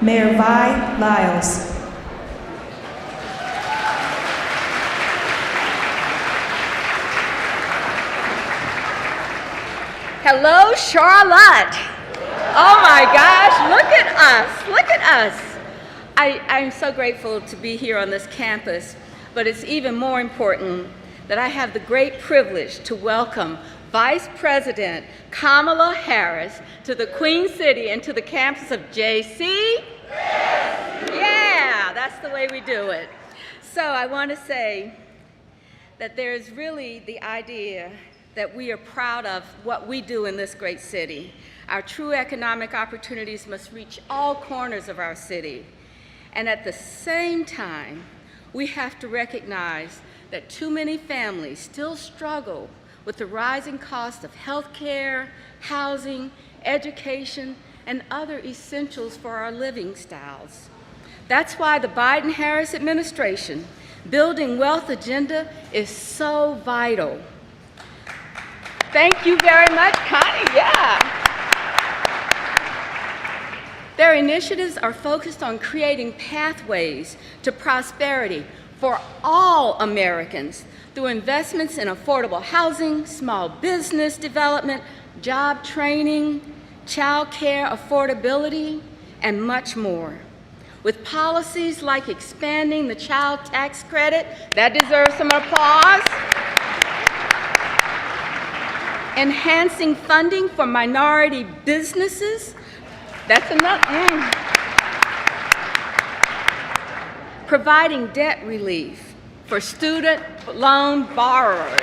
Mayor Vi Lyles. Hello, Charlotte. Oh my gosh, look at us. I'm so grateful to be here on this campus, but it's even more important that I have the great privilege to welcome Vice President Kamala Harris to the Queen City and to the campus of JC. Yes. Yeah, that's the way we do it. So I want to say that there's really the idea that we are proud of what we do in this great city. Our true economic opportunities must reach all corners of our city. And at the same time, we have to recognize that too many families still struggle with the rising cost of health care, housing, education, and other essentials for our living styles. That's why the Biden-Harris administration building wealth agenda is so vital. Thank you very much, Connie. Yeah. Their initiatives are focused on creating pathways to prosperity for all Americans through investments in affordable housing, small business development, job training, child care affordability, and much more. With policies like expanding the child tax credit, that deserves some applause, enhancing funding for minority businesses, that's another, providing debt relief for student loan borrowers,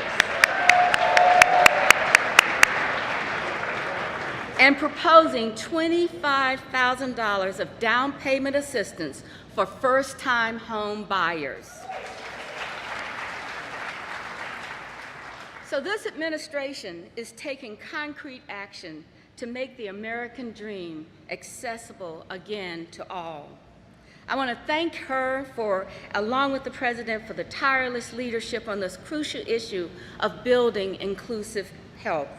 and proposing $25,000 of down payment assistance for first-time home buyers. So this administration is taking concrete action to make the American dream accessible again to all. I want to thank her for, along with the President, for the tireless leadership on this crucial issue of building inclusive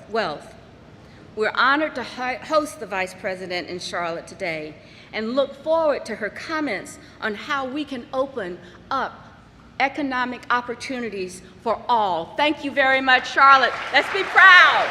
wealth. We're honored to host the Vice President in Charlotte today and look forward to her comments on how we can open up economic opportunities for all. Thank you very much, Charlotte. Let's be proud.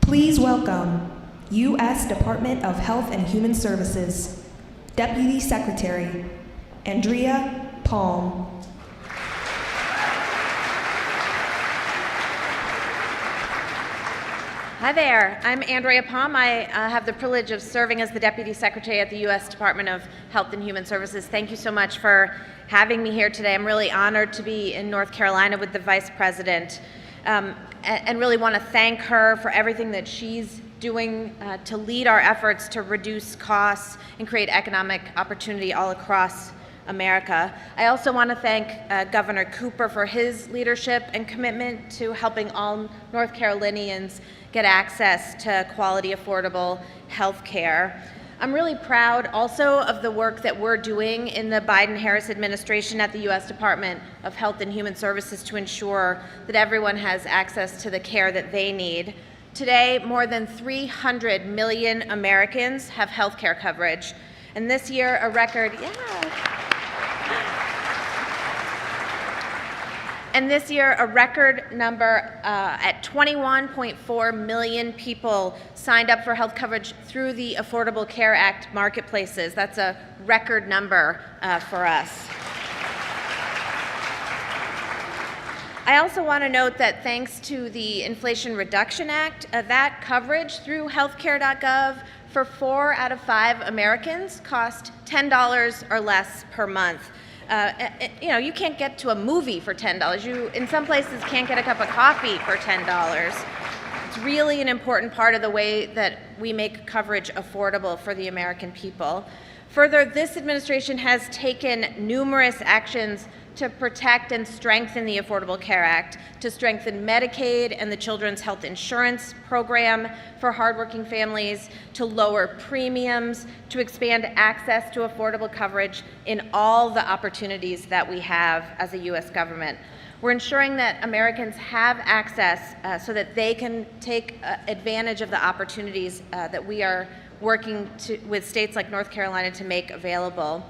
Please welcome U.S. Department of Health and Human Services, Deputy Secretary, Andrea Palm. Hi there, I'm Andrea Palm. I have the privilege of serving as the Deputy Secretary at the U.S. Department of Health and Human Services. Thank you so much for having me here today. I'm really honored to be in North Carolina with the Vice President. And really want to thank her for everything that she's doing to lead our efforts to reduce costs and create economic opportunity all across America. I also want to thank Governor Cooper for his leadership and commitment to helping all North Carolinians get access to quality, affordable health care. I'm really proud also of the work that we're doing in the Biden-Harris administration at the U.S. Department of Health and Human Services to ensure that everyone has access to the care that they need. Today, more than 300 million Americans have health care coverage, and this year a record, number at 21.4 million people signed up for health coverage through the Affordable Care Act marketplaces. That's a record number for us. I also want to note that thanks to the Inflation Reduction Act, that coverage through healthcare.gov for 4 out of 5 Americans cost $10 or less per month. You can't get to a movie for $10. You, in some places, can't get a cup of coffee for $10. It's really an important part of the way that we make coverage affordable for the American people. Further, this administration has taken numerous actions to protect and strengthen the Affordable Care Act, to strengthen Medicaid and the Children's Health Insurance Program for hardworking families, to lower premiums, to expand access to affordable coverage in all the opportunities that we have as a U.S. government. We're ensuring that Americans have access so that they can take advantage of the opportunities that we are working with states like North Carolina to make available.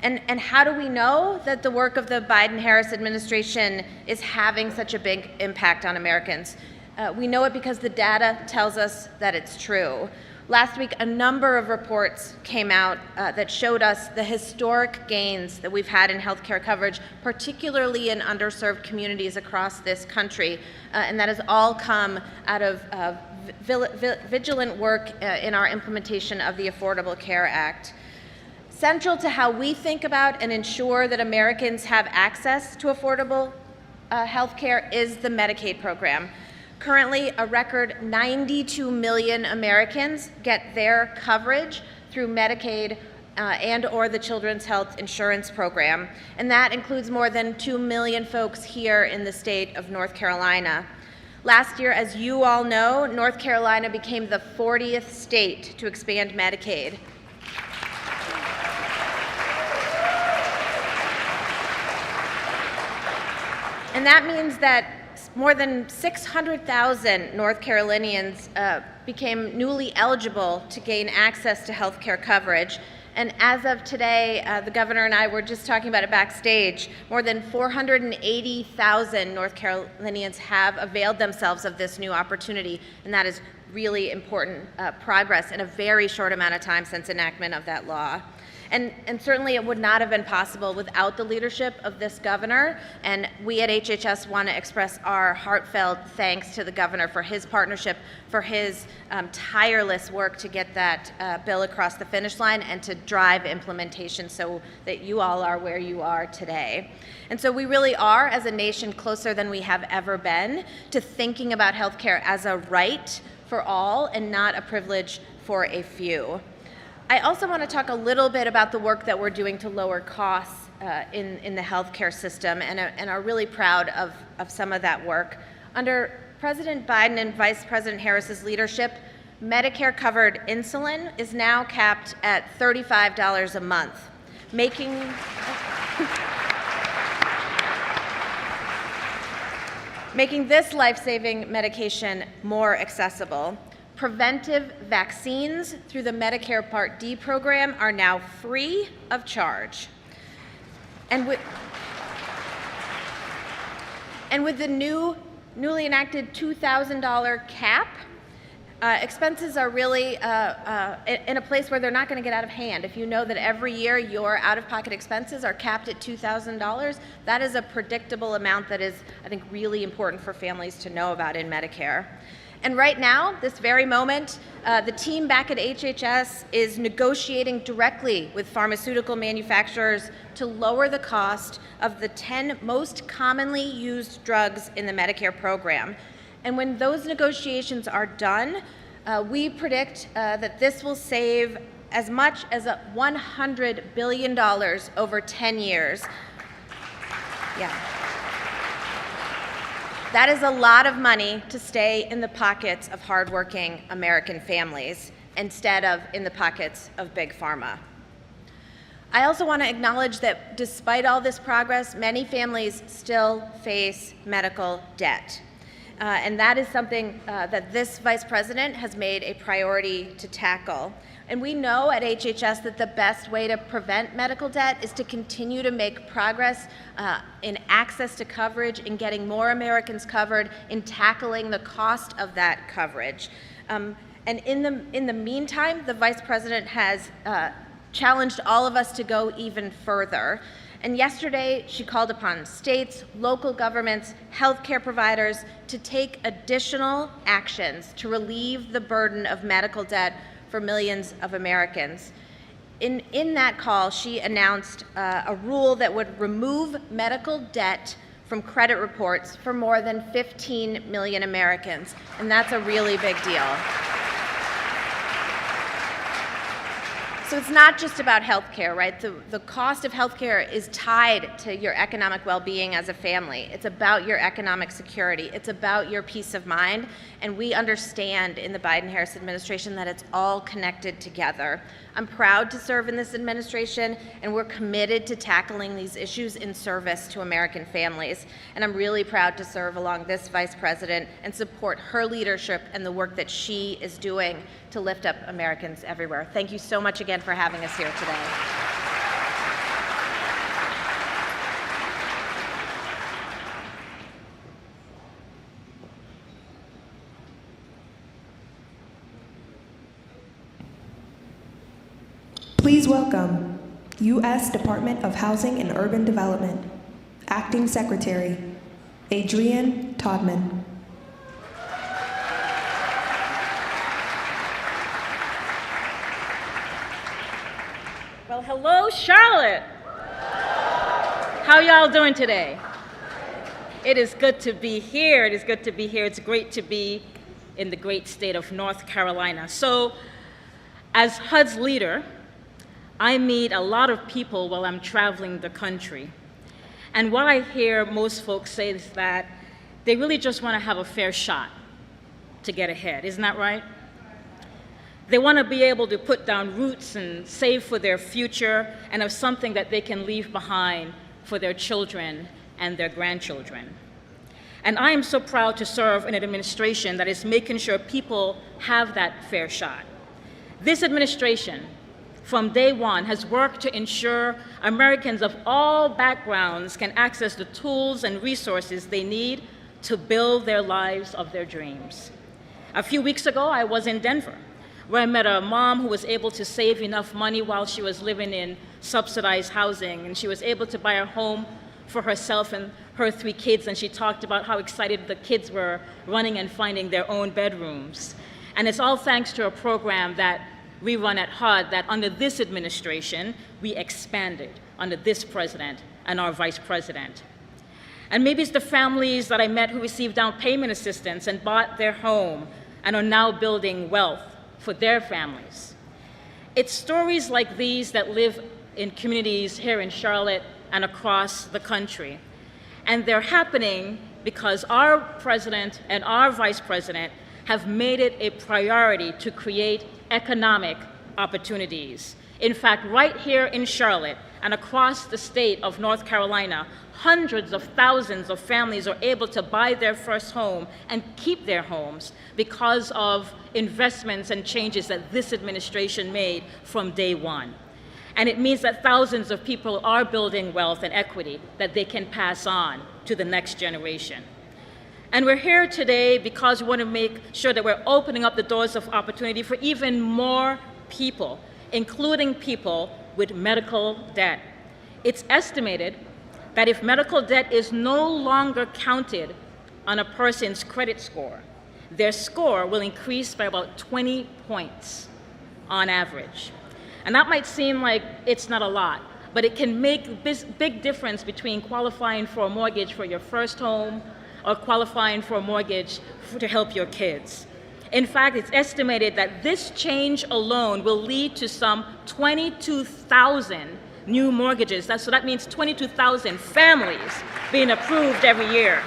And how do we know that the work of the Biden-Harris administration is having such a big impact on Americans? We know it because the data tells us that it's true. Last week, a number of reports came out that showed us the historic gains that we've had in healthcare coverage, particularly in underserved communities across this country. And that has all come out of vigilant work in our implementation of the Affordable Care Act. Central to how we think about and ensure that Americans have access to affordable health care is the Medicaid program. Currently, a record 92 million Americans get their coverage through Medicaid and or the Children's Health Insurance Program, and that includes more than 2 million folks here in the state of North Carolina. Last year, as you all know, North Carolina became the 40th state to expand Medicaid. And that means that more than 600,000 North Carolinians became newly eligible to gain access to health care coverage. And as of today, the governor and I were just talking about it backstage, more than 480,000 North Carolinians have availed themselves of this new opportunity, and that is really important progress in a very short amount of time since enactment of that law. And certainly it would not have been possible without the leadership of this governor, and we at HHS want to express our heartfelt thanks to the governor for his partnership, for his tireless work to get that bill across the finish line and to drive implementation so that you all are where you are today. And so we really are, as a nation, closer than we have ever been to thinking about healthcare as a right for all and not a privilege for a few. I also want to talk a little bit about the work that we're doing to lower costs in the healthcare system, and are really proud of some of that work. Under President Biden and Vice President Harris's leadership, Medicare-covered insulin is now capped at $35 a month, making this life-saving medication more accessible. Preventive vaccines through the Medicare Part D program are now free of charge. And with the newly enacted $2,000 cap, expenses are really in a place where they're not going to get out of hand. If you know that every year your out-of-pocket expenses are capped at $2,000, that is a predictable amount that is, I think, really important for families to know about in Medicare. And right now, this very moment, the team back at HHS is negotiating directly with pharmaceutical manufacturers to lower the cost of the 10 most commonly used drugs in the Medicare program. And when those negotiations are done, we predict that this will save as much as $100 billion over 10 years. Yeah. That is a lot of money to stay in the pockets of hardworking American families instead of in the pockets of big pharma. I also want to acknowledge that despite all this progress, many families still face medical debt. And that is something that this Vice President has made a priority to tackle. And we know at HHS that the best way to prevent medical debt is to continue to make progress in access to coverage, in getting more Americans covered, in tackling the cost of that coverage. And in the meantime, the Vice President has challenged all of us to go even further. And yesterday, she called upon states, local governments, healthcare providers to take additional actions to relieve the burden of medical debt for millions of Americans. In that call, she announced a rule that would remove medical debt from credit reports for more than 15 million Americans, and that's a really big deal. So it's not just about healthcare, right? The cost of healthcare is tied to your economic well-being as a family. It's about your economic security. It's about your peace of mind. And we understand in the Biden-Harris administration that it's all connected together. I'm proud to serve in this administration, and we're committed to tackling these issues in service to American families. And I'm really proud to serve along this vice president and support her leadership and the work that she is doing to lift up Americans everywhere. Thank you so much again for having us here today. Please welcome U.S. Department of Housing and Urban Development, Acting Secretary, Adrienne Todman. Well, hello, Charlotte. How y'all doing today? It is good to be here. It is good to be here. It's great to be in the great state of North Carolina. So, as HUD's leader, I meet a lot of people while I'm traveling the country. And what I hear most folks say is that they really just want to have a fair shot to get ahead. Isn't that right? They want to be able to put down roots and save for their future and have something that they can leave behind for their children and their grandchildren. And I am so proud to serve in an administration that is making sure people have that fair shot. This administration, from day one, has worked to ensure Americans of all backgrounds can access the tools and resources they need to build their lives of their dreams. A few weeks ago, I was in Denver, where I met a mom who was able to save enough money while she was living in subsidized housing, and she was able to buy a home for herself and her 3 kids, and she talked about how excited the kids were running and finding their own bedrooms. And it's all thanks to a program that we run at HUD that under this administration, we expanded under this president and our vice president. And maybe it's the families that I met who received down payment assistance and bought their home and are now building wealth for their families. It's stories like these that live in communities here in Charlotte and across the country. And they're happening because our president and our vice president have made it a priority to create economic opportunities. In fact, right here in Charlotte and across the state of North Carolina, hundreds of thousands of families are able to buy their first home and keep their homes because of investments and changes that this administration made from day one. And it means that thousands of people are building wealth and equity that they can pass on to the next generation. And we're here today because we want to make sure that we're opening up the doors of opportunity for even more people, including people with medical debt. It's estimated that if medical debt is no longer counted on a person's credit score, their score will increase by about 20 points on average. And that might seem like it's not a lot, but it can make a big difference between qualifying for a mortgage for your first home or qualifying for a mortgage to help your kids. In fact, it's estimated that this change alone will lead to some 22,000 new mortgages. So that means 22,000 families being approved every year.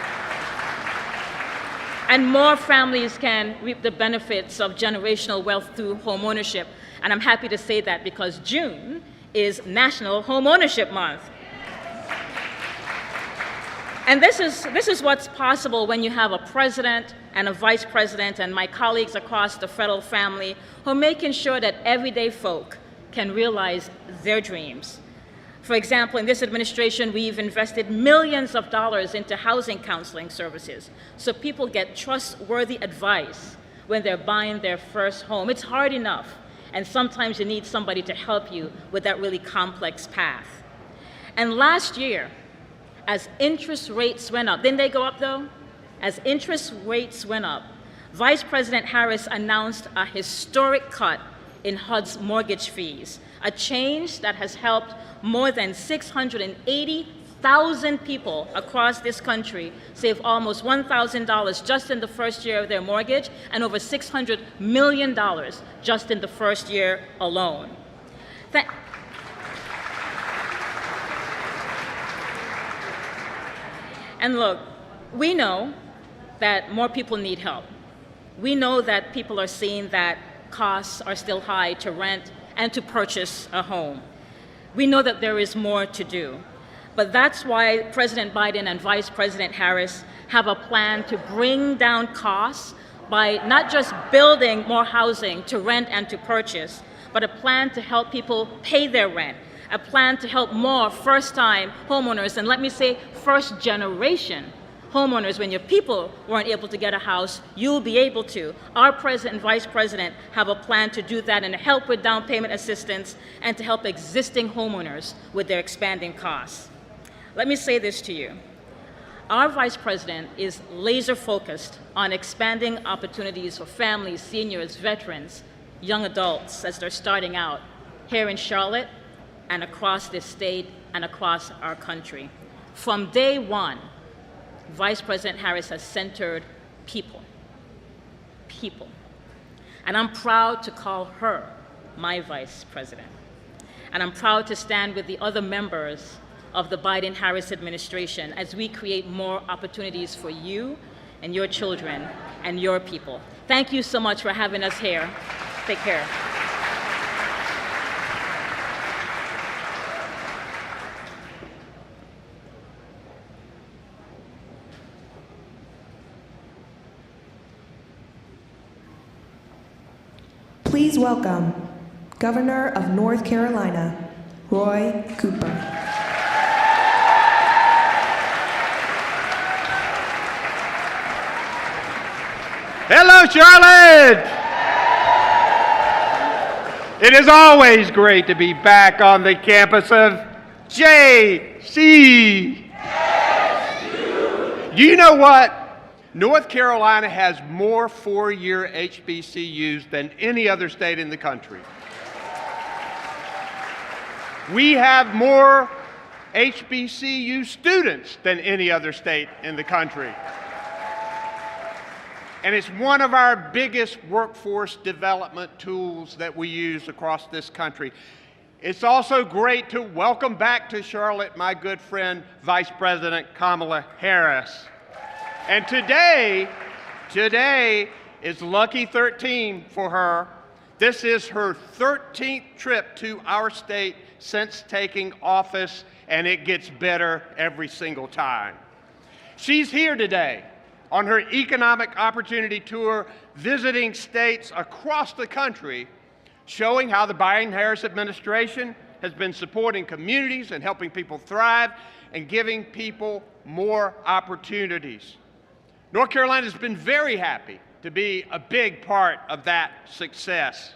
And more families can reap the benefits of generational wealth through home ownership. And I'm happy to say that because June is National Home Ownership Month. And this is what's possible when you have a president and a vice president and my colleagues across the federal family who are making sure that everyday folk can realize their dreams. For example, in this administration, we've invested millions of dollars into housing counseling services so people get trustworthy advice when they're buying their first home. It's hard enough, and sometimes you need somebody to help you with that really complex path. And last year, as interest rates went up, didn't they go up though? As interest rates went up, Vice President Harris announced a historic cut in HUD's mortgage fees, a change that has helped more than 1,000 people across this country save almost $1,000 just in the first year of their mortgage, and over $600 million just in the first year alone. And look, we know that more people need help. We know that people are seeing that costs are still high to rent and to purchase a home. We know that there is more to do. But that's why President Biden and Vice President Harris have a plan to bring down costs by not just building more housing to rent and to purchase, but a plan to help people pay their rent, a plan to help more first-time homeowners, and let me say first-generation homeowners. When your people weren't able to get a house, you'll be able to. Our president and vice president have a plan to do that and to help with down payment assistance and to help existing homeowners with their expanding costs. Let me say this to you. Our vice president is laser focused on expanding opportunities for families, seniors, veterans, young adults as they're starting out here in Charlotte and across this state and across our country. From day one, Vice President Harris has centered people. People. And I'm proud to call her my vice president. And I'm proud to stand with the other members of the Biden-Harris administration as we create more opportunities for you and your children and your people. Thank you so much for having us here. Take care. Please welcome Governor of North Carolina, Roy Cooper. Hello, Charlotte! It is always great to be back on the campus of JC. Do you know what? North Carolina has more four-year HBCUs than any other state in the country. We have more HBCU students than any other state in the country. And it's one of our biggest workforce development tools that we use across this country. It's also great to welcome back to Charlotte my good friend, Vice President Kamala Harris. And today is lucky 13 for her. This is her 13th trip to our state since taking office, and it gets better every single time. She's here today on her economic opportunity tour, visiting states across the country, showing how the Biden-Harris administration has been supporting communities and helping people thrive and giving people more opportunities. North Carolina has been very happy to be a big part of that success.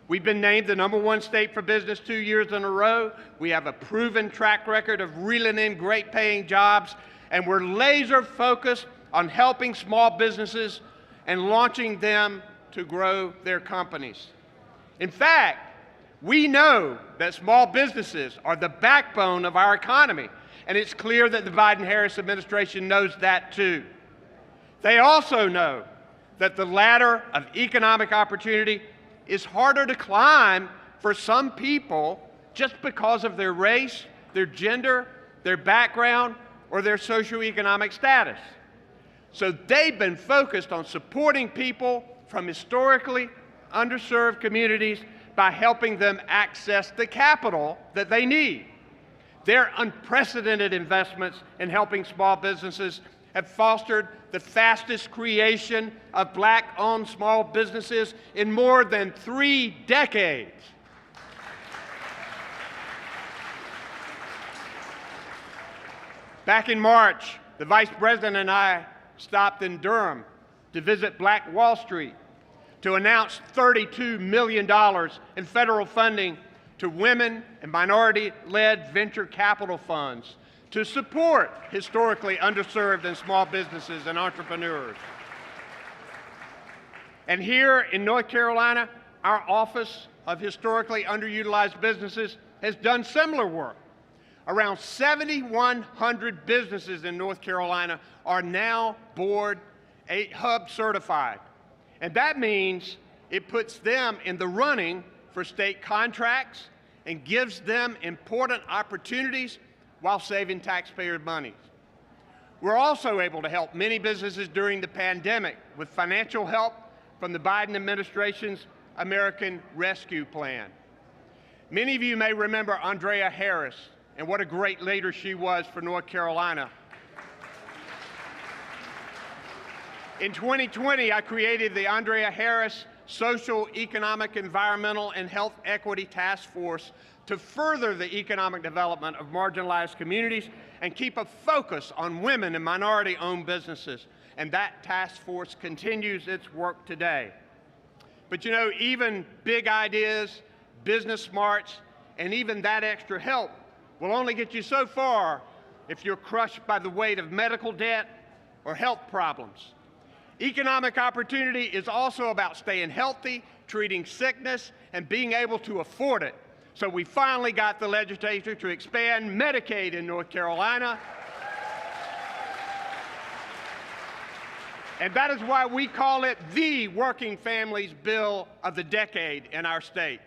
We've been named the #1 state for business 2 years in a row. We have a proven track record of reeling in great paying jobs, and we're laser focused on helping small businesses and launching them to grow their companies. In fact, we know that small businesses are the backbone of our economy, and it's clear that the Biden-Harris administration knows that too. They also know that the ladder of economic opportunity is harder to climb for some people just because of their race, their gender, their background, or their socioeconomic status. So they've been focused on supporting people from historically underserved communities by helping them access the capital that they need. Their unprecedented investments in helping small businesses have fostered the fastest creation of Black-owned small businesses in more than 3 decades. Back in March, the Vice President and I stopped in Durham to visit Black Wall Street to announce $32 million in federal funding to women and minority-led venture capital funds to support historically underserved and small businesses and entrepreneurs. And here in North Carolina, our Office of Historically Underutilized Businesses has done similar work. Around 7,100 businesses in North Carolina are now Board 8 Hub certified. And that means it puts them in the running for state contracts and gives them important opportunities while saving taxpayers' money. We're also able to help many businesses during the pandemic with financial help from the Biden administration's American Rescue Plan. Many of you may remember Andrea Harris and what a great leader she was for North Carolina. In 2020, I created the Andrea Harris Social, Economic, Environmental, and Health Equity Task Force to further the economic development of marginalized communities and keep a focus on women and minority-owned businesses. And that task force continues its work today. But you know, even big ideas, business smarts, and even that extra help will only get you so far if you're crushed by the weight of medical debt or health problems. Economic opportunity is also about staying healthy, treating sickness, and being able to afford it. So we finally got the legislature to expand Medicaid in North Carolina. And that is why we call it the Working Families Bill of the Decade in our state.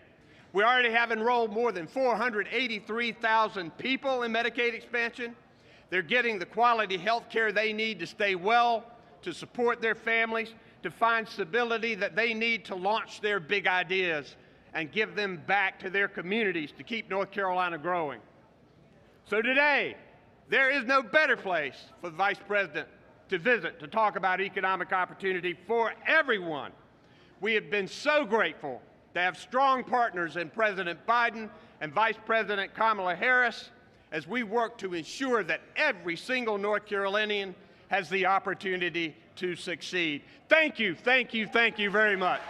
We already have enrolled more than 483,000 people in Medicaid expansion. They're getting the quality health care they need to stay well, to support their families, to find stability that they need to launch their big ideas and give them back to their communities to keep North Carolina growing. So today, there is no better place for the Vice President to visit to talk about economic opportunity for everyone. We have been so grateful to have strong partners in President Biden and Vice President Kamala Harris as we work to ensure that every single North Carolinian has the opportunity to succeed. Thank you, thank you, thank you very much.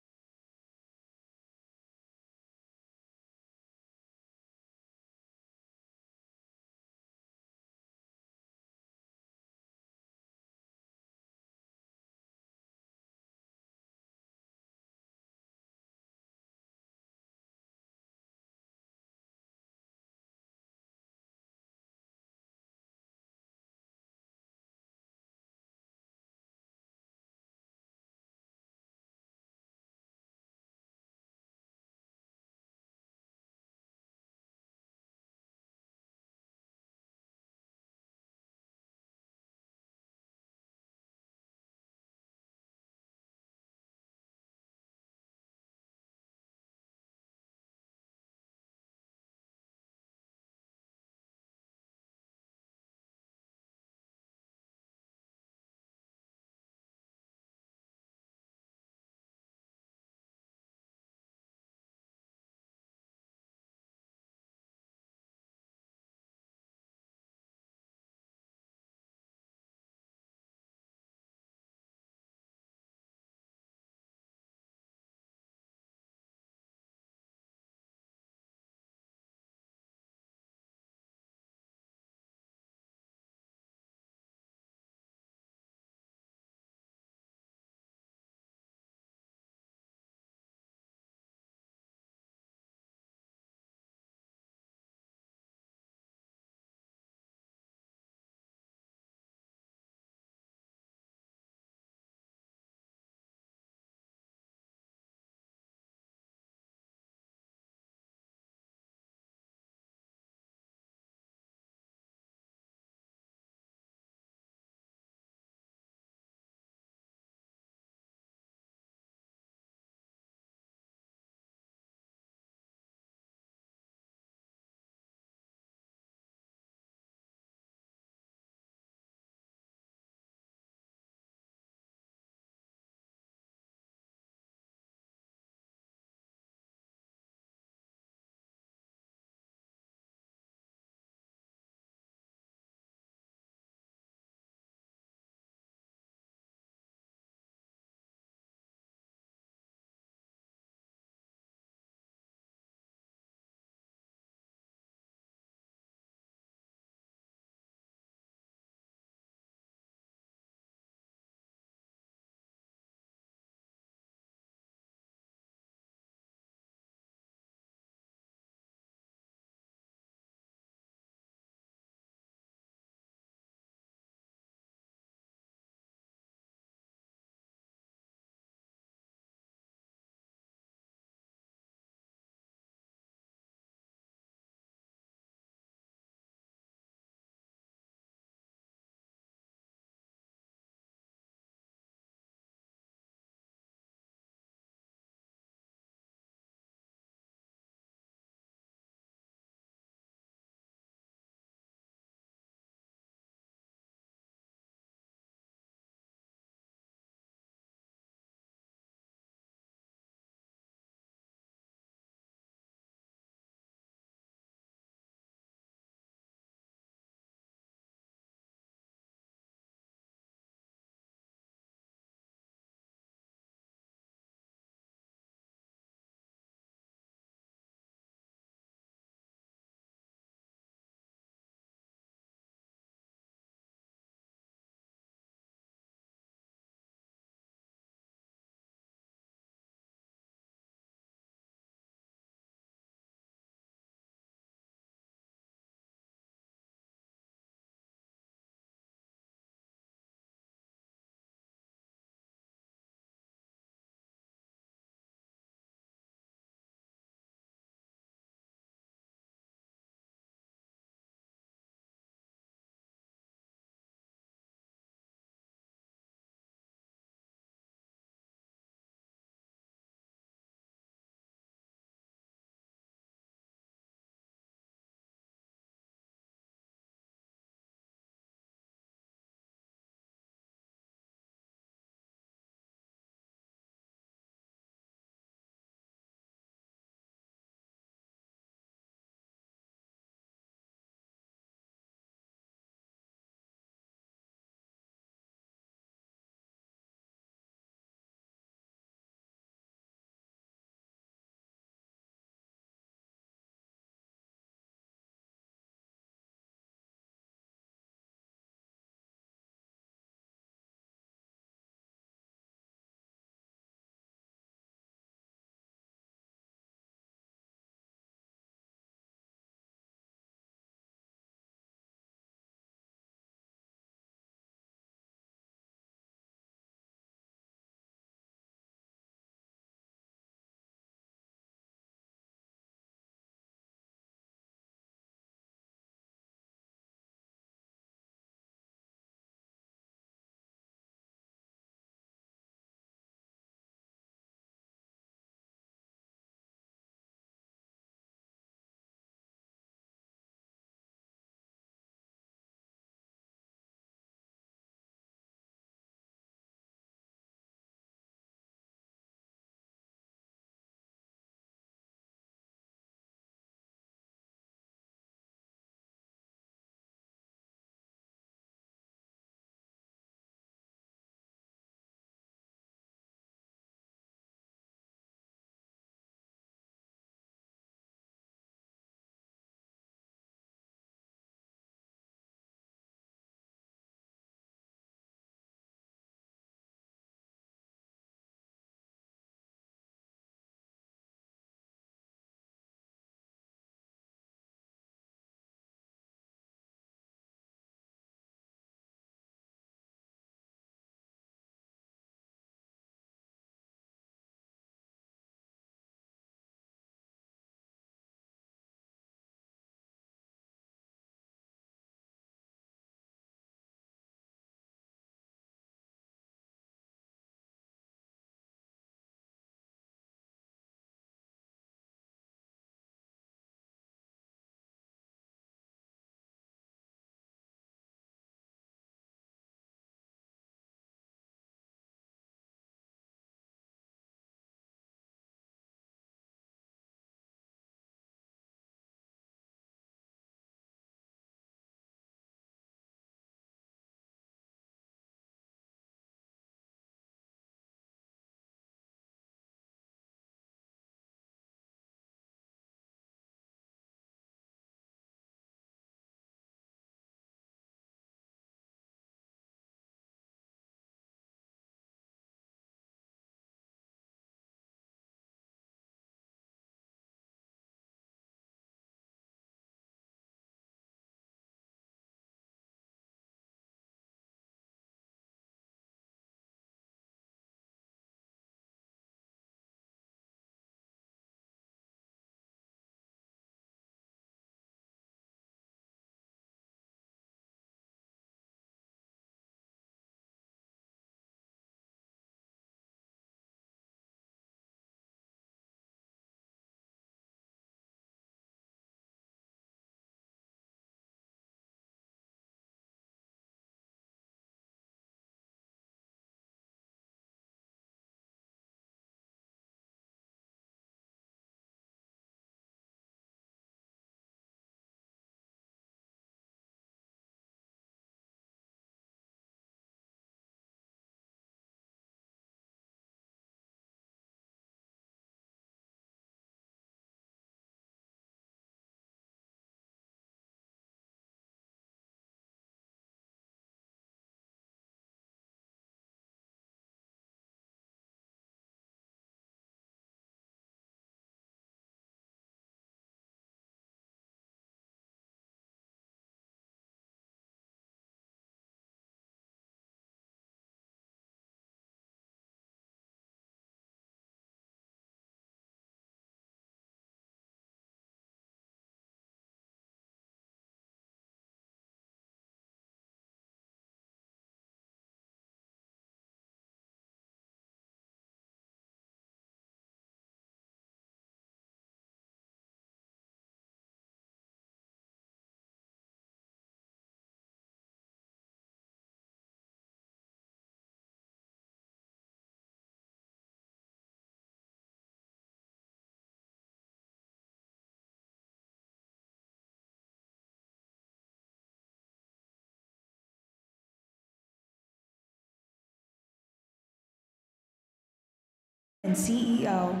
and CEO,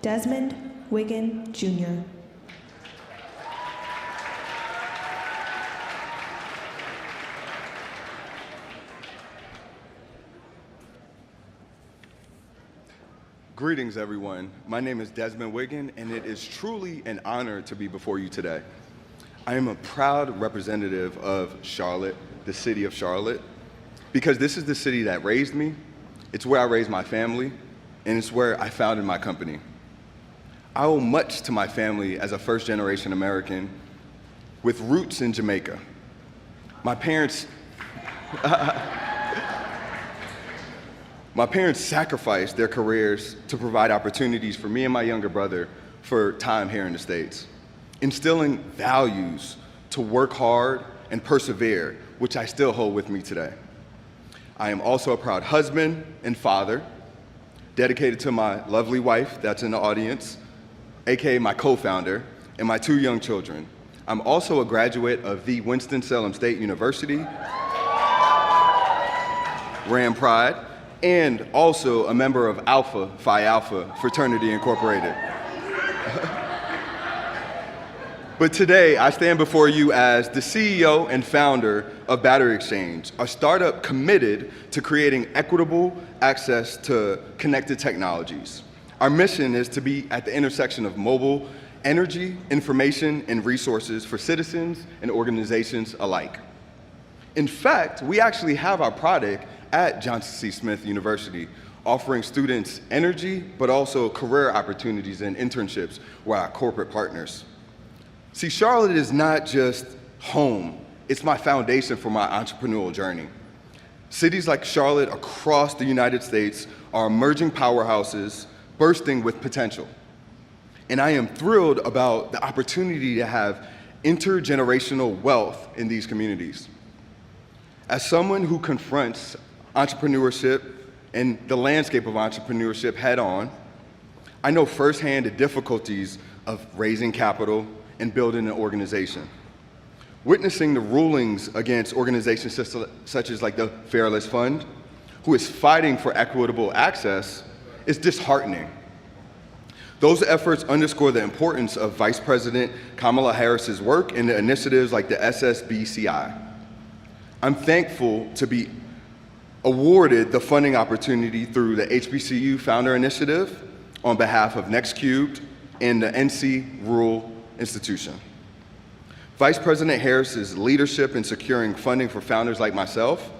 Desmond Wiggin, Jr. Greetings, everyone. My name is Desmond Wiggin, and it is truly an honor to be before you today. I am a proud representative of Charlotte, the city of Charlotte, because this is the city that raised me, it's where I raised my family, and it's where I founded my company. I owe much to my family as a first-generation American with roots in Jamaica. My parents sacrificed their careers to provide opportunities for me and my younger brother for time here in the States, instilling values to work hard and persevere, which I still hold with me today. I am also a proud husband and father, dedicated to my lovely wife that's in the audience, AKA my co-founder, and my 2 young children. I'm also a graduate of the Winston-Salem State University, Ram Pride, and also a member of Alpha Phi Alpha Fraternity Incorporated. But today, I stand before you as the CEO and founder of Battery Exchange, a startup committed to creating equitable access to connected technologies. Our mission is to be at the intersection of mobile energy, information, and resources for citizens and organizations alike. In fact, we actually have our product at Johnson C. Smith University, offering students energy, but also career opportunities and internships with our corporate partners. See, Charlotte is not just home, it's my foundation for my entrepreneurial journey. Cities like Charlotte across the United States are emerging powerhouses bursting with potential. And I am thrilled about the opportunity to have intergenerational wealth in these communities. As someone who confronts entrepreneurship and the landscape of entrepreneurship head on, I know firsthand the difficulties of raising capital and building an organization. Witnessing the rulings against organizations such as like the Fairless Fund, who is fighting for equitable access, is disheartening. Those efforts underscore the importance of Vice President Kamala Harris's work and the initiatives like the SSBCI. I'm thankful to be awarded the funding opportunity through the HBCU Founder Initiative on behalf of NextCubed and the NC Rural Institution. Vice President Harris's leadership in securing funding for founders like myself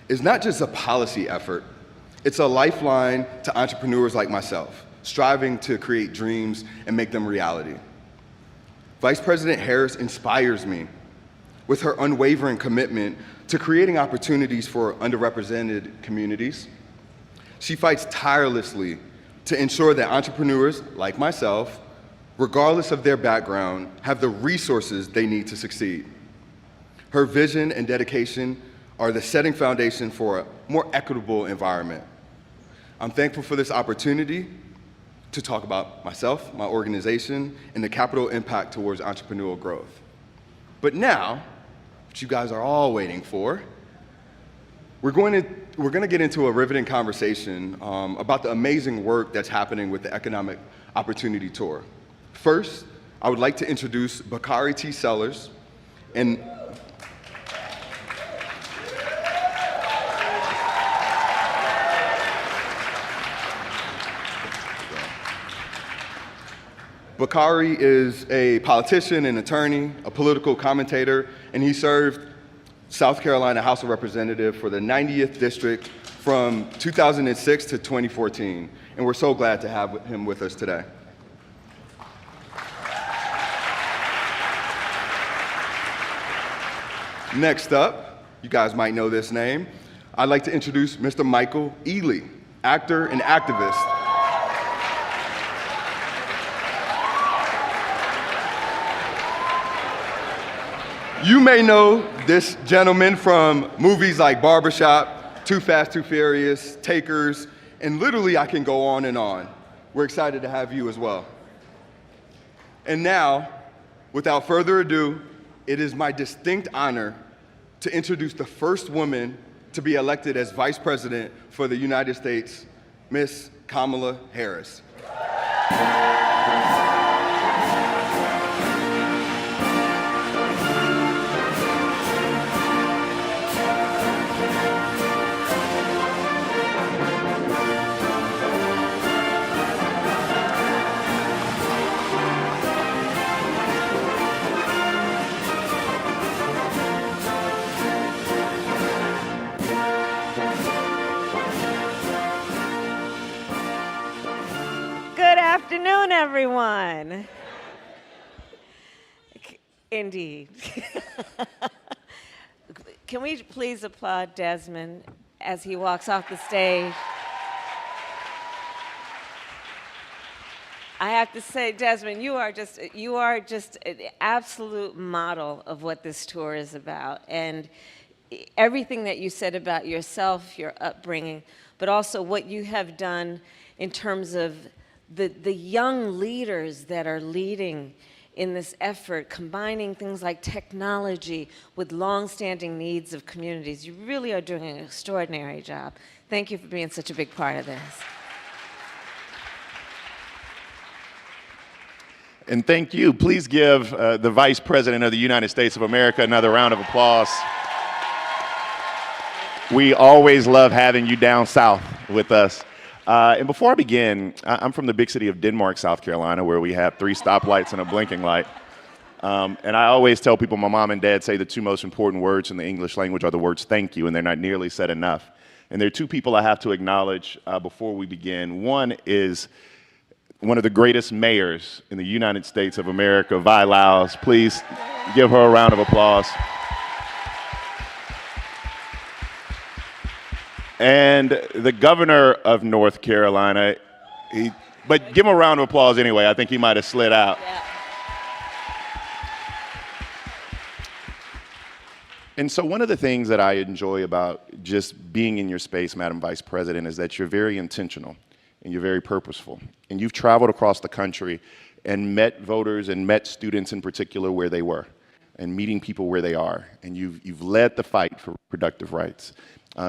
is not just a policy effort, it's a lifeline to entrepreneurs like myself, striving to create dreams and make them reality. Vice President Harris inspires me with her unwavering commitment to creating opportunities for underrepresented communities. She fights tirelessly to ensure that entrepreneurs like myself, regardless of their background, have the resources they need to succeed. Her vision and dedication are the setting foundation for a more equitable environment. I'm thankful for this opportunity to talk about myself, my organization, and the capital impact towards entrepreneurial growth. But now, what you guys are all waiting for, we're going to get into a riveting conversation about the amazing work that's happening with the Economic Opportunity Tour. First, I would like to introduce Bakari T. Sellers, and Bakari is a politician, an attorney, a political commentator, and he served South Carolina House of Representatives for the 90th District from 2006 to 2014. And we're so glad to have him with us today. Next up, you guys might know this name, I'd like to introduce Mr. Michael Ealy, actor and activist. You may know this gentleman from movies like Barbershop, Too Fast, Too Furious, Takers, and literally I can go on and on. We're excited to have you as well. And now, without further ado, it is my distinct honor to introduce the first woman to be elected as Vice President for the United States, Miss Kamala Harris. Good afternoon, everyone. Indeed. Can we please applaud Desmond as he walks off the stage? I have to say, Desmond, you are just an absolute model of what this tour is about. And everything that you said about yourself, your upbringing, but also what you have done in terms of the young leaders that are leading in this effort, combining things like technology with long-standing needs of communities. You really are doing an extraordinary job. Thank you for being such a big part of this. And thank you. Please give the Vice President of the United States of America another round of applause. We always love having you down south with us. And before I begin, I'm from the big city of Denmark, South Carolina, where we have 3 stoplights and a blinking light. And I always tell people my mom and dad say the 2 most important words in the English language are the words thank you, and they're not nearly said enough. And there are 2 people I have to acknowledge before we begin. One is one of the greatest mayors in the United States of America, Vi Laus. Please give her a round of applause. And the governor of North Carolina, but give him a round of applause anyway. I think he might have slid out. Yeah. And so one of the things that I enjoy about just being in your space, Madam Vice President, is that you're very intentional and you're very purposeful. And you've traveled across the country and met voters and met students in particular where they were and meeting people where they are. And you've led the fight for reproductive rights.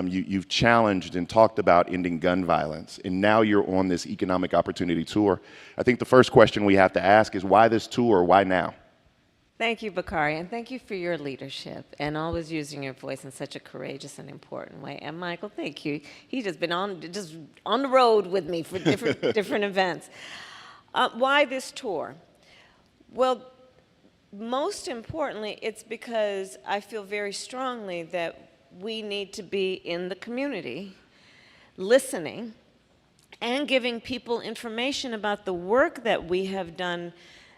You've challenged and talked about ending gun violence, and now you're on this economic opportunity tour. I think the first question we have to ask is why this tour, why now? Thank you, Bakari, and thank you for your leadership and always using your voice in such a courageous and important way. And Michael, thank you. He's just been on the road with me for different events. Why this tour? Well, most importantly, it's because I feel very strongly that we need to be in the community, listening, and giving people information about the work that we have done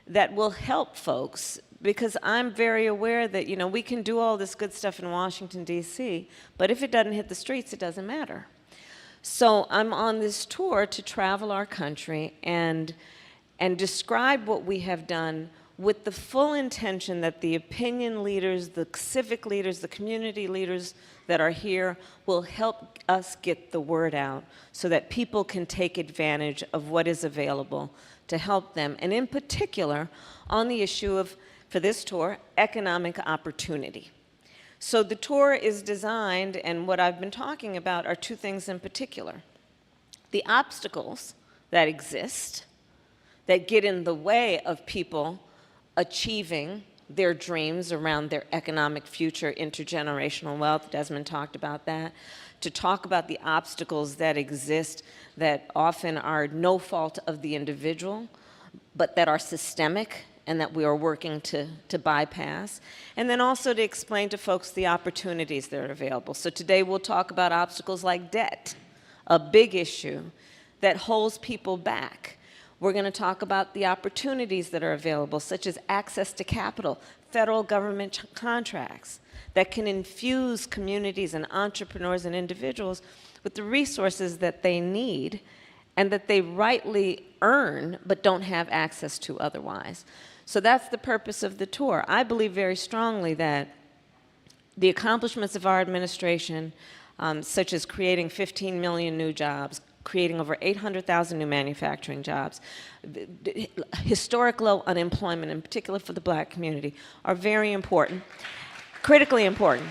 that will help folks. Because I'm very aware that, you know, we can do all this good stuff in Washington, D.C., but if it doesn't hit the streets, it doesn't matter. So I'm on this tour to travel our country and describe what we have done with the full intention that the opinion leaders, the civic leaders, the community leaders that are here will help us get the word out so that people can take advantage of what is available to help them. And in particular, on the issue of, for this tour, economic opportunity. So the tour is designed, and what I've been talking about are 2 things in particular. The obstacles that exist that get in the way of people achieving their dreams around their economic future, intergenerational wealth. Desmond talked about that. To talk about the obstacles that exist that often are no fault of the individual, but that are systemic and that we are working to bypass. And then also to explain to folks the opportunities that are available. So today we'll talk about obstacles like debt, a big issue that holds people back. We're going to talk about the opportunities that are available, such as access to capital, federal government contracts that can infuse communities and entrepreneurs and individuals with the resources that they need and that they rightly earn but don't have access to otherwise. So that's the purpose of the tour. I believe very strongly that the accomplishments of our administration, such as creating 15 million new jobs, creating over 800,000 new manufacturing jobs, historic low unemployment, in particular for the Black community, are very important, critically important.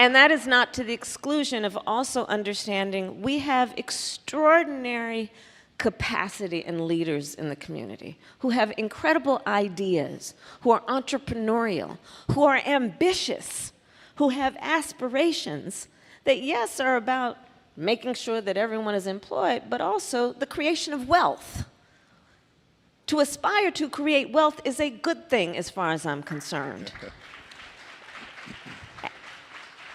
And that is not to the exclusion of also understanding we have extraordinary capacity and leaders in the community who have incredible ideas, who are entrepreneurial, who are ambitious, who have aspirations that, yes, are about making sure that everyone is employed, but also the creation of wealth. To aspire to create wealth is a good thing as far as I'm concerned.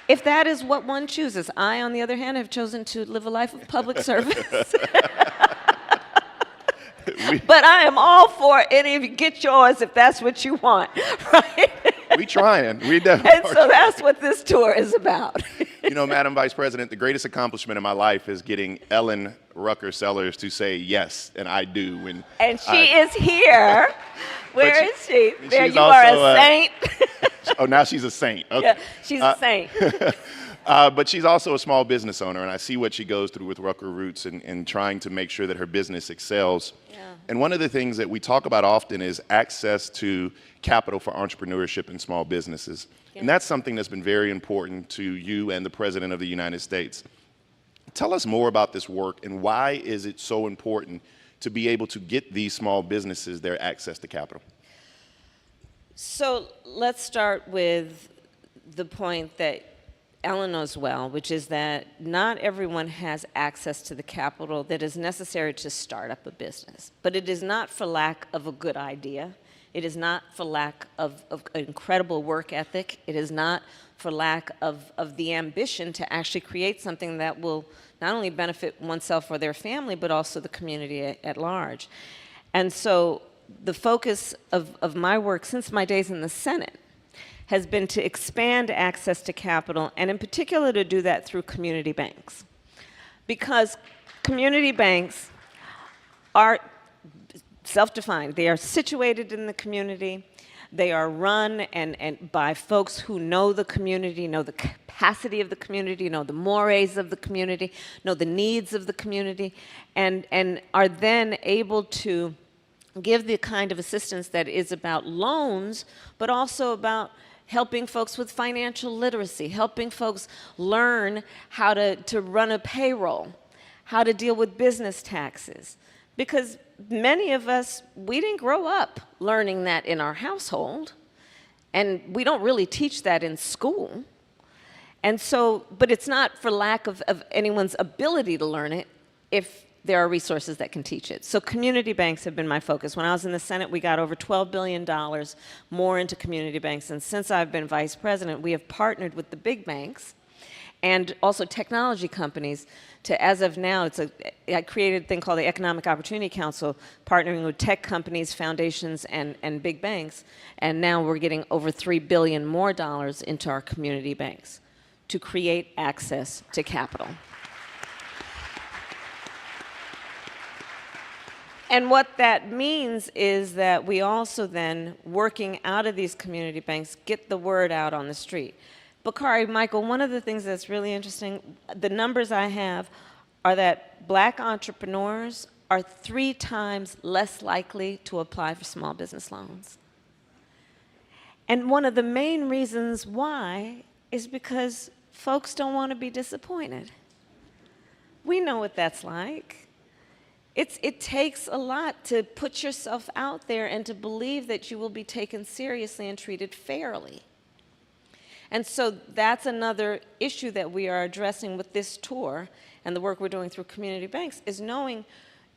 If that is what one chooses, I, on the other hand, have chosen to live a life of public service. But I am all for any of you get yours if that's what you want, right? We trying. We definitely And so that's what this tour is about. You know, Madam Vice President, the greatest accomplishment in my life is getting Ellen Rucker Sellers to say yes, and I do. And she is here. Where is she? There, she's you are also, a saint. Oh, now she's a saint. Okay. Yeah, she's a saint. But she's also a small business owner, and I see what she goes through with Rucker Roots and trying to make sure that her business excels. Yeah. And one of the things that we talk about often is access to capital for entrepreneurship and small businesses. Yeah. And that's something that's been very important to you and the President of the United States. Tell us more about this work and why is it so important to be able to get these small businesses their access to capital? So let's start with the point that Ellen knows well, which is that not everyone has access to the capital that is necessary to start up a business. But it is not for lack of a good idea. It is not for lack of incredible work ethic. It is not for lack of the ambition to actually create something that will not only benefit oneself or their family, but also the community at large. And so the focus of my work since my days in the Senate has been to expand access to capital, and in particular to do that through community banks. Because community banks are self-defined. They are situated in the community. They are run and by folks who know the community, know the capacity of the community, know the mores of the community, know the needs of the community, and are then able to give the kind of assistance that is about loans, but also about helping folks with financial literacy, helping folks learn how to run a payroll, how to deal with business taxes. Because many of us, we didn't grow up learning that in our household, and we don't really teach that in school. And so, but it's not for lack of anyone's ability to learn it if there are resources that can teach it. So community banks have been my focus. When I was in the Senate, we got over $12 billion more into community banks. And since I've been vice president, we have partnered with the big banks and also technology companies to, as of now, I created a thing called the Economic Opportunity Council, partnering with tech companies, foundations, and big banks. And now we're getting over $3 billion more into our community banks to create access to capital. And what that means is that we also then, working out of these community banks, get the word out on the street. Bakari, Michael, one of the things that's really interesting, the numbers I have are that black entrepreneurs are 3 times less likely to apply for small business loans. And one of the main reasons why is because folks don't want to be disappointed. We know what that's like. It takes a lot to put yourself out there and to believe that you will be taken seriously and treated fairly. And so that's another issue that we are addressing with this tour and the work we're doing through community banks, is knowing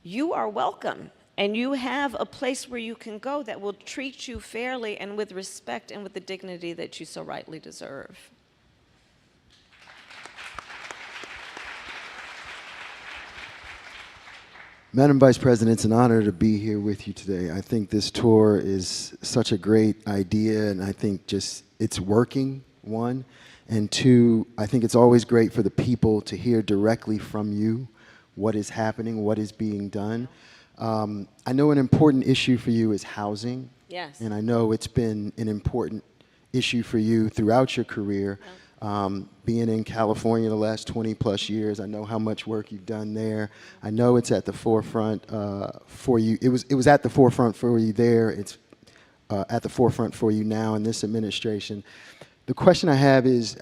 you are welcome and you have a place where you can go that will treat you fairly and with respect and with the dignity that you so rightly deserve. Madam Vice President, it's an honor to be here with you today. I think this tour is such a great idea, and I think just it's working, one. And two, I think it's always great for the people to hear directly from you what is happening, what is being done. I know an important issue for you is housing. Yes. And I know it's been an important issue for you throughout your career. Being in California the last 20 plus years, I know how much work you've done there. I know it's at the forefront for you. It was at the forefront for you there. It's at the forefront for you now in this administration. The question I have is,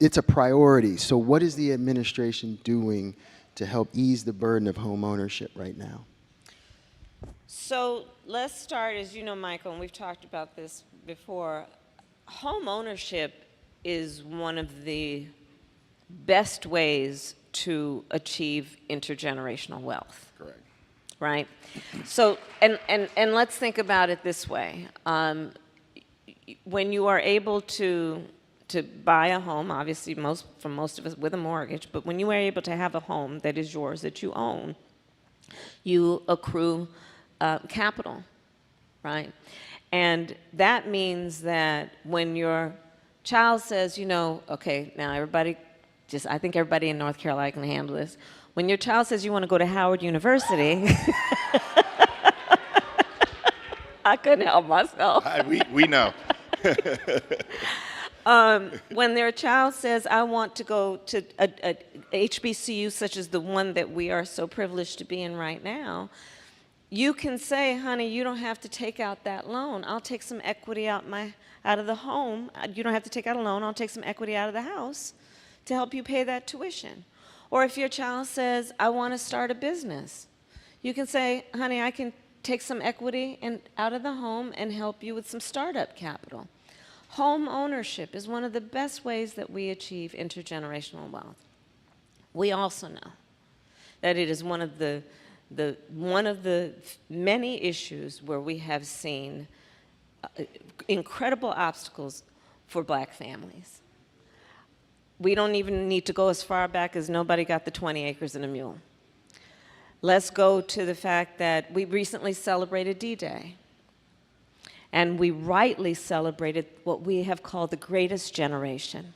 it's a priority. So what is the administration doing to help ease the burden of home ownership right now? So let's start, as you know, Michael, and we've talked about this before. Home ownership is one of the best ways to achieve intergenerational wealth. Correct. Right? So, and let's think about it this way. When you are able to buy a home, obviously for most of us with a mortgage, but when you are able to have a home that is yours, that you own, you accrue capital, right? And that means that when your child says, you know, okay, now everybody, I think everybody in North Carolina can handle this. When your child says you want to go to Howard University, I couldn't help myself. We know. When their child says, I want to go to a HBCU such as the one that we are so privileged to be in right now, you can say, honey, you don't have to take out that loan. I'll take some equity out of the home. You don't have to take out a loan. I'll take some equity out of the house to help you pay that tuition. Or if your child says, I want to start a business, you can say, honey, I can take some equity out of the home and help you with some startup capital. Home ownership is one of the best ways that we achieve intergenerational wealth. We also know that it is one of the many issues where we have seen incredible obstacles for black families. We don't even need to go as far back as nobody got the 20 acres and a mule. Let's go to the fact that we recently celebrated D-Day. And we rightly celebrated what we have called the greatest generation.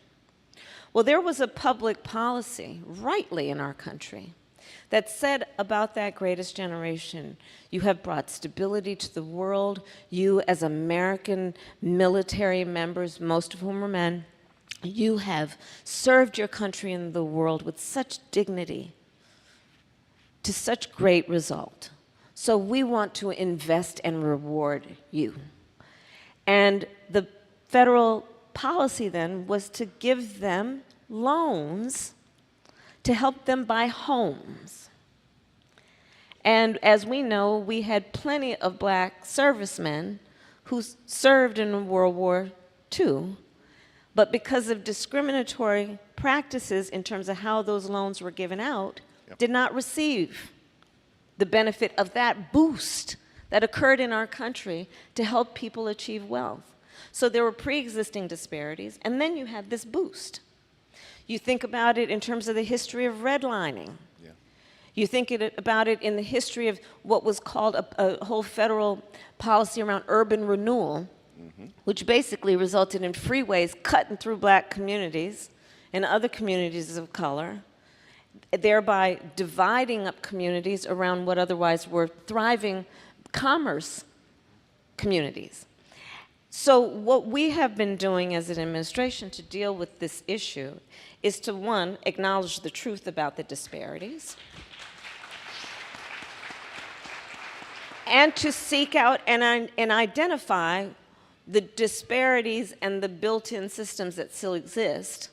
Well, there was a public policy, rightly in our country, that said about that greatest generation, you have brought stability to the world. You, as American military members, most of whom are men, you have served your country and the world with such dignity, to such great result. So we want to invest and reward you. And the federal policy then was to give them loans to help them buy homes. And as we know, we had plenty of black servicemen who served in World War II, but because of discriminatory practices in terms of how those loans were given out, did not receive the benefit of that boost that occurred in our country to help people achieve wealth. So there were pre-existing disparities, and then you had this boost. You think about it in terms of the history of redlining. Yeah. You think about it in the history of what was called a whole federal policy around urban renewal, which basically resulted in freeways cutting through black communities and other communities of color, thereby dividing up communities around what otherwise were thriving commerce communities. So what we have been doing as an administration to deal with this issue is to, one, acknowledge the truth about the disparities, and to seek out and identify the disparities and the built-in systems that still exist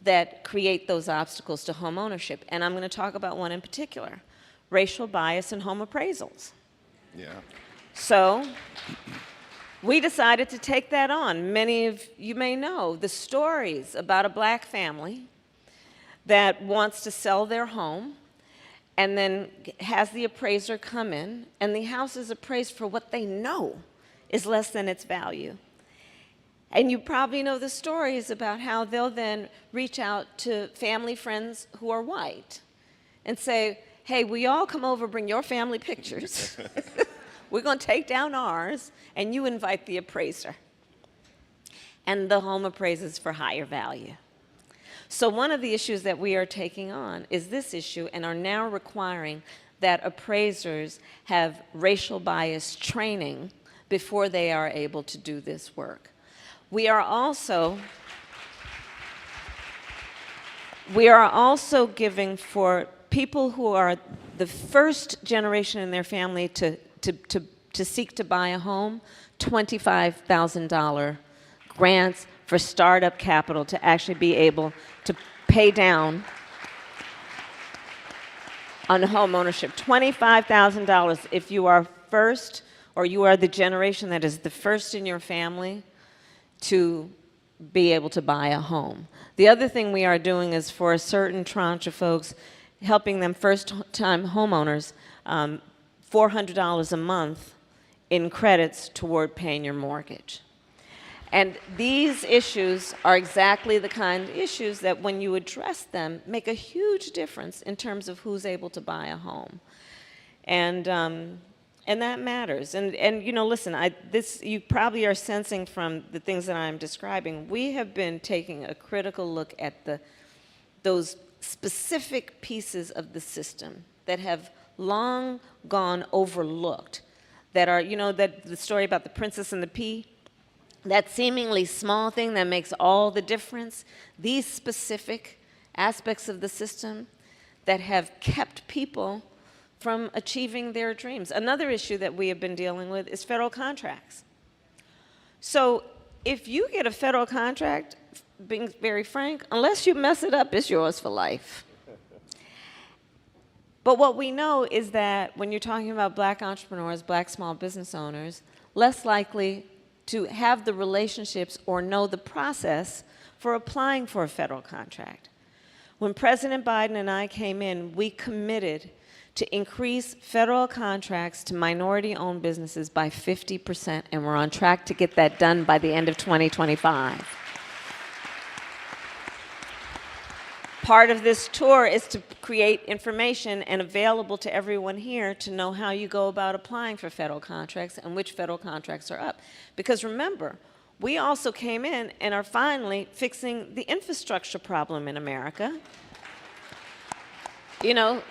that create those obstacles to home ownership. And I'm going to talk about one in particular, racial bias in home appraisals. Yeah. So we decided to take that on. Many of you may know the stories about a black family that wants to sell their home and then has the appraiser come in, and the house is appraised for what they know is less than its value. And you probably know the stories about how they'll then reach out to family friends who are white and say, hey, will you all come over, bring your family pictures? We're going to take down ours, and you invite the appraiser. And the home appraises for higher value. So one of the issues that we are taking on is this issue, and are now requiring that appraisers have racial bias training before they are able to do this work. We are also giving, for people who are the first generation in their family to seek to buy a home, $25,000 grants for startup capital to actually be able to pay down on home ownership. $25,000 if you are first, or you are the generation that is the first in your family to be able to buy a home. The other thing we are doing is for a certain tranche of folks, helping them first-time homeowners, $400 a month in credits toward paying your mortgage. And these issues are exactly the kind of issues that when you address them, make a huge difference in terms of who's able to buy a home. And that matters. And you know, listen, you probably are sensing from the things that I'm describing, we have been taking a critical look at those specific pieces of the system that have long gone overlooked, that are, you know, that the story about the princess and the pea, that seemingly small thing that makes all the difference, these specific aspects of the system that have kept people from achieving their dreams. Another issue that we have been dealing with is federal contracts. So if you get a federal contract, being very frank, unless you mess it up, it's yours for life. But what we know is that when you're talking about black entrepreneurs, black small business owners, less likely to have the relationships or know the process for applying for a federal contract. When President Biden and I came in, we committed to increase federal contracts to minority-owned businesses by 50%, and we're on track to get that done by the end of 2025. Part of this tour is to create information and available to everyone here to know how you go about applying for federal contracts and which federal contracts are up. Because remember, we also came in and are finally fixing the infrastructure problem in America. You know,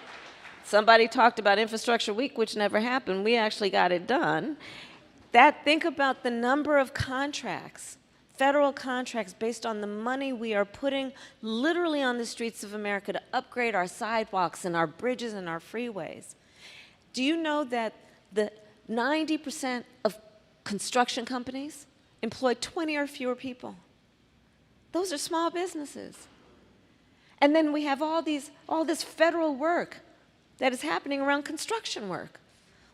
somebody talked about Infrastructure Week, which never happened. We actually got it done. Think about the number of contracts, federal contracts, based on the money we are putting literally on the streets of America to upgrade our sidewalks and our bridges and our freeways. Do you know that the 90% of construction companies employ 20 or fewer people? Those are small businesses. And then we have all this federal work that is happening around construction work.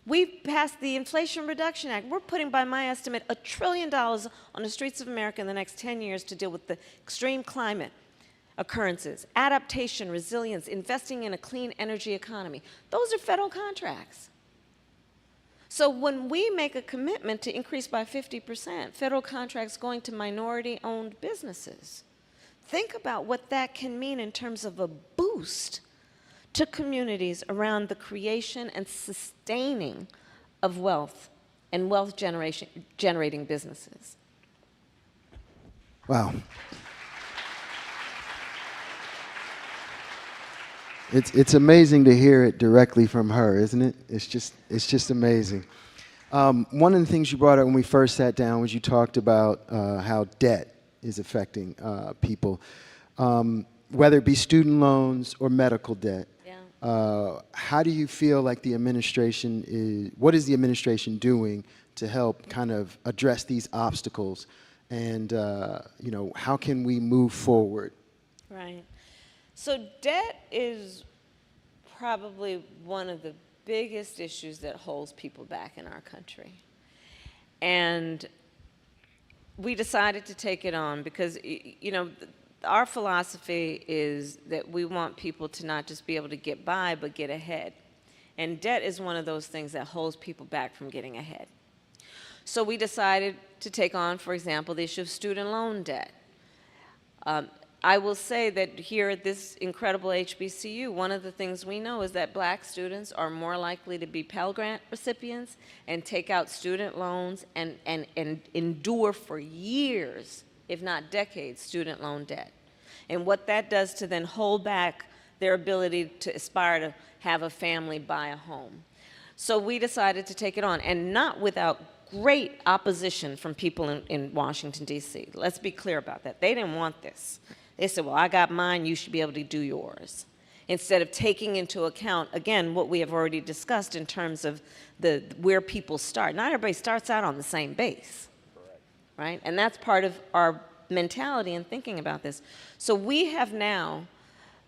We passed the Inflation Reduction Act. We're putting, by my estimate, $1 trillion on the streets of America in the next 10 years to deal with the extreme climate occurrences, adaptation, resilience, investing in a clean energy economy. Those are federal contracts. So when we make a commitment to increase by 50% federal contracts going to minority-owned businesses, think about what that can mean in terms of a boost to communities around the creation and sustaining of wealth and wealth generating businesses. Wow. It's amazing to hear it directly from her, isn't it? It's just amazing. One of the things you brought up when we first sat down was you talked about how debt is affecting people, whether it be student loans or medical debt. How do you feel like the administration what is the administration doing to help kind of address these obstacles? And, you know, how can we move forward? Right. So debt is probably one of the biggest issues that holds people back in our country. And we decided to take it on because, you know, our philosophy is that we want people to not just be able to get by, but get ahead. And debt is one of those things that holds people back from getting ahead. So we decided to take on, for example, the issue of student loan debt. I will say that here at this incredible HBCU, one of the things we know is that black students are more likely to be Pell Grant recipients and take out student loans and endure for years, if not decades, student loan debt. And what that does to then hold back their ability to aspire to have a family, buy a home. So we decided to take it on, and not without great opposition from people in Washington, D.C. Let's be clear about that. They didn't want this. They said, well, I got mine, you should be able to do yours. Instead of taking into account, again, what we have already discussed in terms of where people start. Not everybody starts out on the same base. right? And that's part of our mentality in thinking about this. So we have now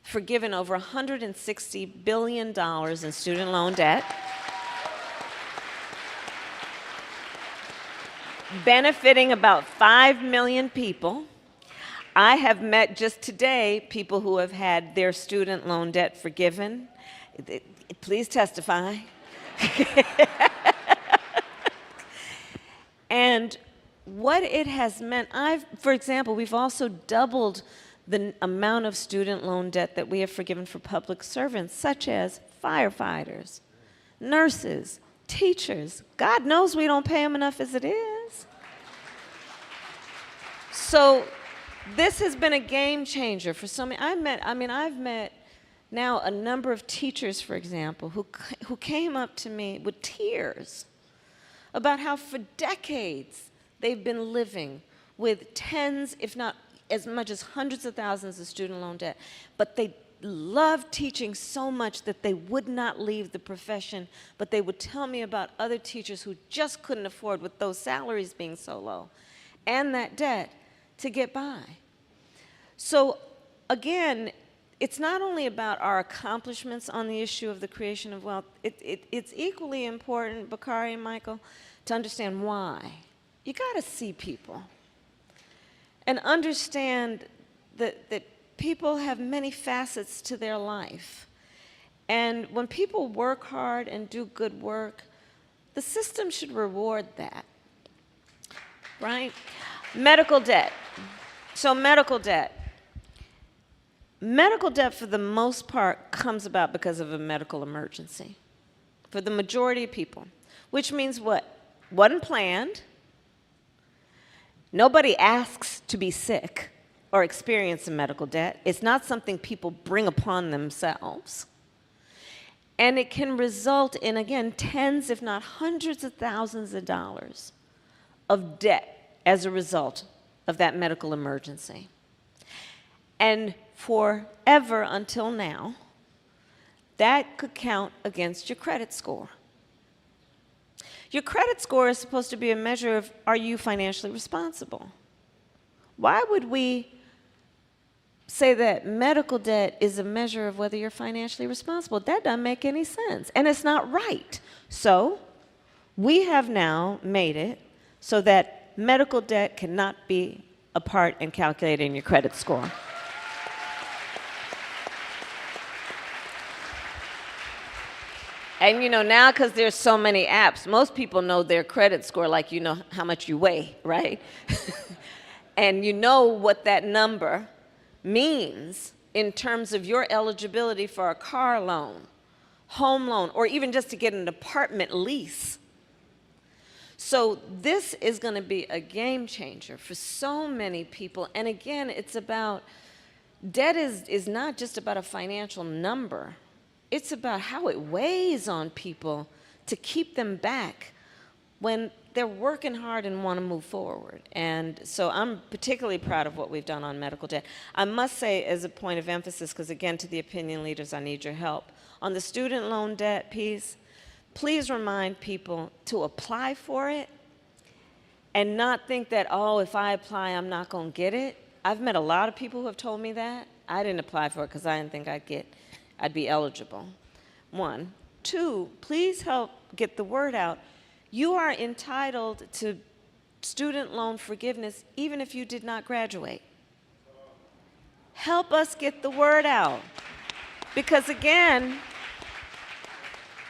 forgiven over $160 billion in student loan debt, benefiting about 5 million people. I have met just today people who have had their student loan debt forgiven. Please testify. And what it has meant, for example, we've also doubled the amount of student loan debt that we have forgiven for public servants, such as firefighters, nurses, teachers. God knows we don't pay them enough as it is. So this has been a game changer for so many. I've met now a number of teachers, for example, who came up to me with tears about how for decades they've been living with tens, if not as much as hundreds of thousands of student loan debt, but they loved teaching so much that they would not leave the profession, but they would tell me about other teachers who just couldn't afford, with those salaries being so low, and that debt, to get by. So again, it's not only about our accomplishments on the issue of the creation of wealth, it's equally important, Bakari and Michael, to understand why. You gotta see people and understand that people have many facets to their life. And when people work hard and do good work, the system should reward that, right? Medical debt. So medical debt. Medical debt, for the most part, comes about because of a medical emergency for the majority of people, which means what? Wasn't planned. Nobody asks to be sick or experience a medical debt. It's not something people bring upon themselves. And it can result in, again, tens, if not hundreds of thousands of dollars of debt as a result of that medical emergency. And forever until now, that could count against your credit score. Your credit score is supposed to be a measure of, are you financially responsible? Why would we say that medical debt is a measure of whether you're financially responsible? That doesn't make any sense, and it's not right. So we have now made it so that medical debt cannot be a part in calculating your credit score. And now, because there's so many apps, most people know their credit score like you know how much you weigh, right? And you know what that number means in terms of your eligibility for a car loan, home loan, or even just to get an apartment lease. So this is going to be a game changer for so many people. And again, it's about, debt is not just about a financial number. It's about how it weighs on people to keep them back when they're working hard and want to move forward. And so I'm particularly proud of what we've done on medical debt. I must say, as a point of emphasis, because again, to the opinion leaders, I need your help. On the student loan debt piece, please remind people to apply for it and not think that, oh, if I apply, I'm not going to get it. I've met a lot of people who have told me that. I didn't apply for it because I didn't think I'd be eligible. 1. 2, please help get the word out. You are entitled to student loan forgiveness even if you did not graduate. Help us get the word out. Because again,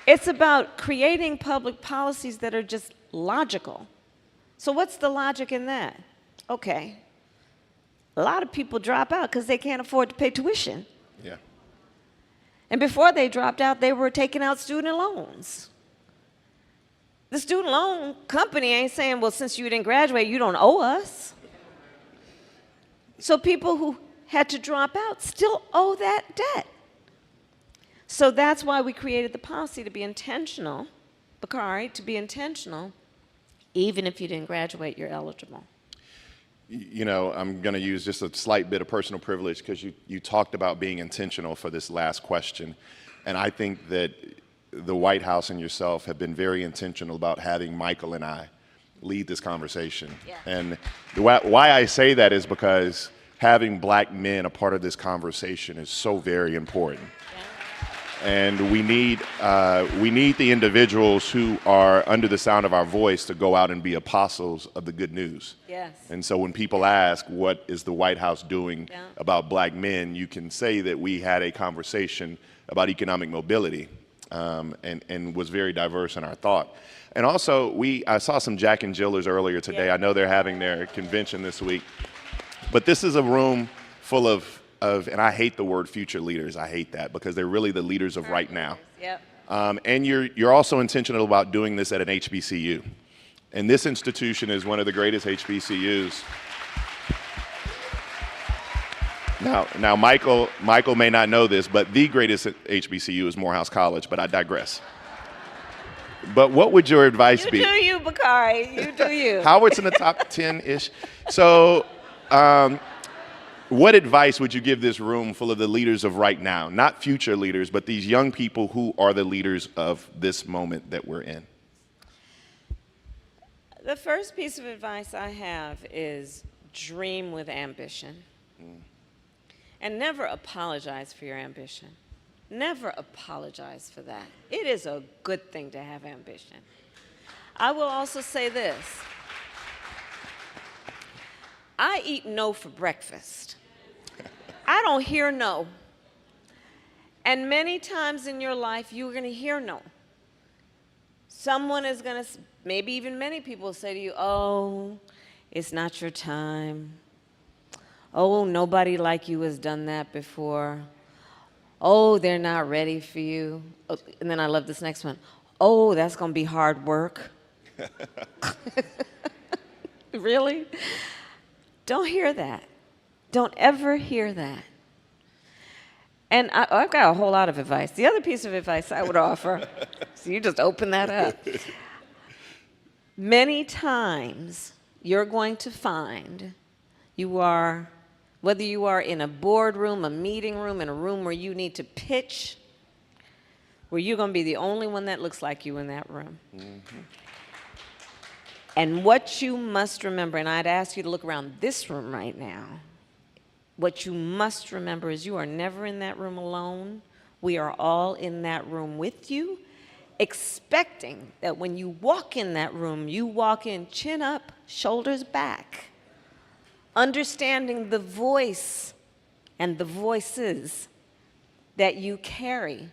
it's about creating public policies that are just logical. So what's the logic in that? Okay, a lot of people drop out because they can't afford to pay tuition. Yeah. And before they dropped out, they were taking out student loans. The student loan company ain't saying, well, since you didn't graduate, you don't owe us. So people who had to drop out still owe that debt. So that's why we created the policy, to be intentional, Bakari, to be intentional. Even if you didn't graduate, you're eligible. I'm going to use just a slight bit of personal privilege because you talked about being intentional for this last question. And I think that the White House and yourself have been very intentional about having Michael and I lead this conversation. Yeah. And why I say that is because having black men a part of this conversation is so very important. And we need the individuals who are under the sound of our voice to go out and be apostles of the good news. Yes. And so when people ask, what is the White House doing Yeah. about black men, you can say that we had a conversation about economic mobility and was very diverse in our thought. And also, I saw some Jack and Jillers earlier today. Yeah. I know they're having their convention this week. But this is a room full of, and I hate the word future leaders. I hate that because they're really the leaders of right now. Yep. And you're also intentional about doing this at an HBCU. And this institution is one of the greatest HBCUs. Now Michael may not know this, but the greatest HBCU is Morehouse College, but I digress. But what would your advice You be? do you, Bakari. You do you. Howard's in the top 10-ish. So what advice would you give this room full of the leaders of right now? Not future leaders, but these young people who are the leaders of this moment that we're in. The first piece of advice I have is dream with ambition. And never apologize for your ambition. Never apologize for that. It is a good thing to have ambition. I will also say this. I eat no for breakfast. I don't hear no. And many times in your life, you're going to hear no. Someone is going to, maybe even many people say to you, oh, it's not your time. Oh, nobody like you has done that before. Oh, they're not ready for you. Oh, and then I love this next one. Oh, that's going to be hard work. Really? Don't hear that. Don't ever hear that. And I've got a whole lot of advice. The other piece of advice I would offer, so you just open that up. Many times you're going to find whether you are in a boardroom, a meeting room, in a room where you need to pitch, where you're going to be the only one that looks like you in that room. Mm-hmm. And what you must remember, and I'd ask you to look around this room right now, what you must remember is you are never in that room alone. We are all in that room with you, expecting that when you walk in that room, you walk in chin up, shoulders back, understanding the voice and the voices that you carry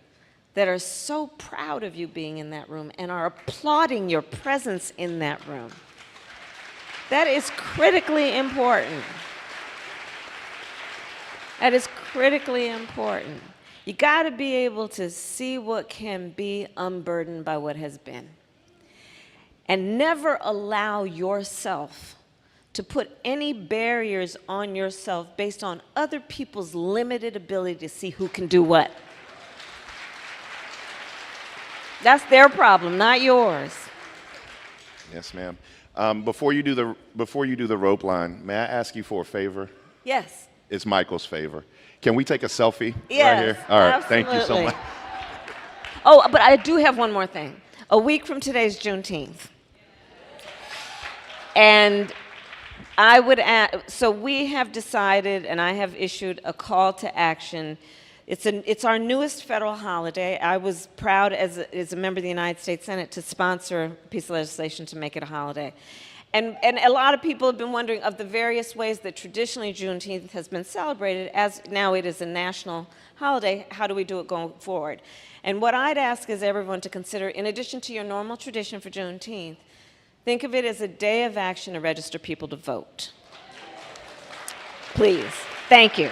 that are so proud of you being in that room and are applauding your presence in that room. That is critically important. That is critically important. You got to be able to see what can be unburdened by what has been. And never allow yourself to put any barriers on yourself based on other people's limited ability to see who can do what. That's their problem, not yours. Yes, ma'am. Before you do the rope line, may I ask you for a favor? Yes. It's Michael's favor. Can we take a selfie Yes, right here? All right, absolutely. thank you so much. Oh, but I do have one more thing. A week from today is Juneteenth. And I would add, so we have decided, and I have issued a call to action. It's our newest federal holiday. I was proud as a member of the United States Senate to sponsor a piece of legislation to make it a holiday. And a lot of people have been wondering of the various ways that traditionally Juneteenth has been celebrated, as now it is a national holiday, how do we do it going forward? And what I'd ask is everyone to consider, in addition to your normal tradition for Juneteenth, think of it as a day of action to register people to vote. Please. Thank you.